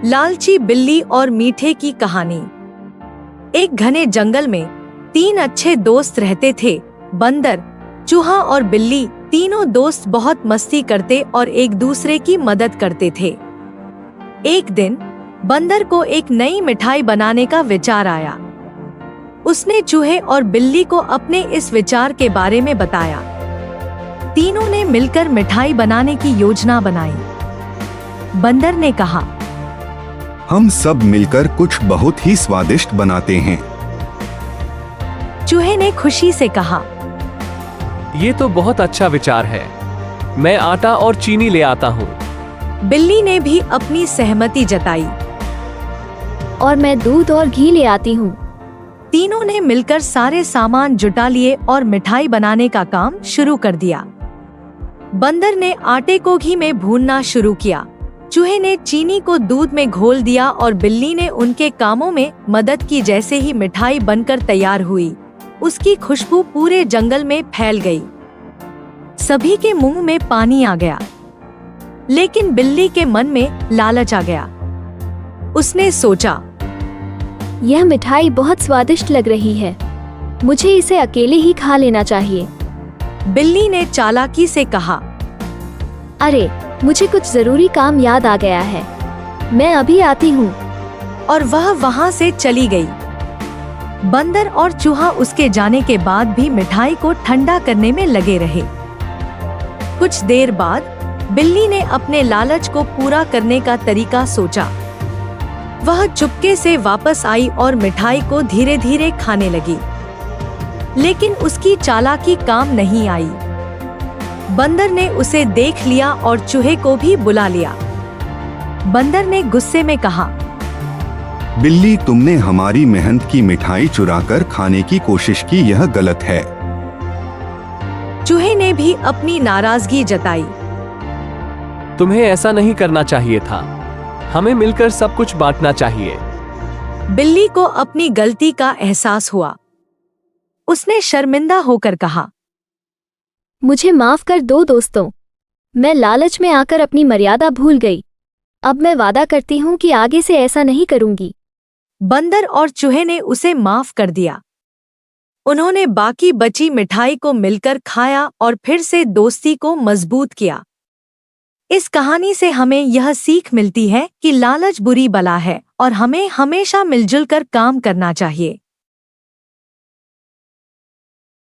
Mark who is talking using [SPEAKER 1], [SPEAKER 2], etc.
[SPEAKER 1] लालची बिल्ली और मीठे की कहानी। एक घने जंगल में 3 अच्छे दोस्त रहते थे। बंदर, चूहा और बिल्ली। तीनों दोस्त बहुत मस्ती करते और एक दूसरे की मदद करते थे। एक दिन बंदर को एक नई मिठाई बनाने का विचार आया। उसने चूहे और बिल्ली को अपने इस विचार के बारे में बताया। तीनों ने मिलकर मिठाई बनाने की योजना बनाई। बंदर ने कहा,
[SPEAKER 2] हम सब मिलकर कुछ बहुत ही स्वादिष्ट बनाते हैं।
[SPEAKER 1] चूहे ने खुशी से कहा,
[SPEAKER 3] ये तो बहुत अच्छा विचार है। मैं आटा और चीनी ले आता हूँ।
[SPEAKER 1] बिल्ली ने भी अपनी सहमति जताई।
[SPEAKER 4] और मैं दूध और घी ले आती हूँ।
[SPEAKER 1] तीनों ने मिलकर सारे सामान जुटा लिए और मिठाई बनाने का काम शुरू कर दिया। बंदर ने आटे को घी में भूनना शुरू किया। चूहे ने चीनी को दूध में घोल दिया और बिल्ली ने उनके कामों में मदद की। जैसे ही मिठाई बनकर तैयार हुई, उसकी खुशबू पूरे जंगल में फैल गई। सभी के मुंह में पानी आ गया, लेकिन बिल्ली के मन में लालच आ गया। उसने सोचा,
[SPEAKER 4] यह मिठाई बहुत स्वादिष्ट लग रही है, मुझे इसे अकेले ही खा लेना चाहिए।
[SPEAKER 1] बिल्ली ने चालाकी से कहा,
[SPEAKER 4] अरे, मुझे कुछ जरूरी काम याद आ गया है, मैं अभी आती हूँ।
[SPEAKER 1] और वह वहां से चली गई। बंदर और चूहा उसके जाने के बाद भी मिठाई को ठंडा करने में लगे रहे। कुछ देर बाद बिल्ली ने अपने लालच को पूरा करने का तरीका सोचा। वह चुपके से वापस आई और मिठाई को धीरे धीरे खाने लगी, लेकिन उसकी चालाकी काम नहीं आई। बंदर ने उसे देख लिया और चूहे को भी बुला लिया। बंदर ने गुस्से में कहा,
[SPEAKER 2] बिल्ली, तुमने हमारी मेहनत की मिठाई चुराकर खाने की कोशिश की, यह गलत है।
[SPEAKER 1] चूहे ने भी अपनी नाराजगी जताई।
[SPEAKER 3] तुम्हें ऐसा नहीं करना चाहिए था, हमें मिलकर सब कुछ बांटना चाहिए।
[SPEAKER 1] बिल्ली को अपनी गलती का एहसास हुआ। उसने शर्मिंदा होकर कहा,
[SPEAKER 4] मुझे माफ कर दो दोस्तों, मैं लालच में आकर अपनी मर्यादा भूल गई। अब मैं वादा करती हूँ कि आगे से ऐसा नहीं करूँगी।
[SPEAKER 1] बंदर और चूहे ने उसे माफ कर दिया। उन्होंने बाकी बची मिठाई को मिलकर खाया और फिर से दोस्ती को मजबूत किया। इस कहानी से हमें यह सीख मिलती है कि लालच बुरी बला है और हमें हमेशा मिलजुल कर काम करना चाहिए।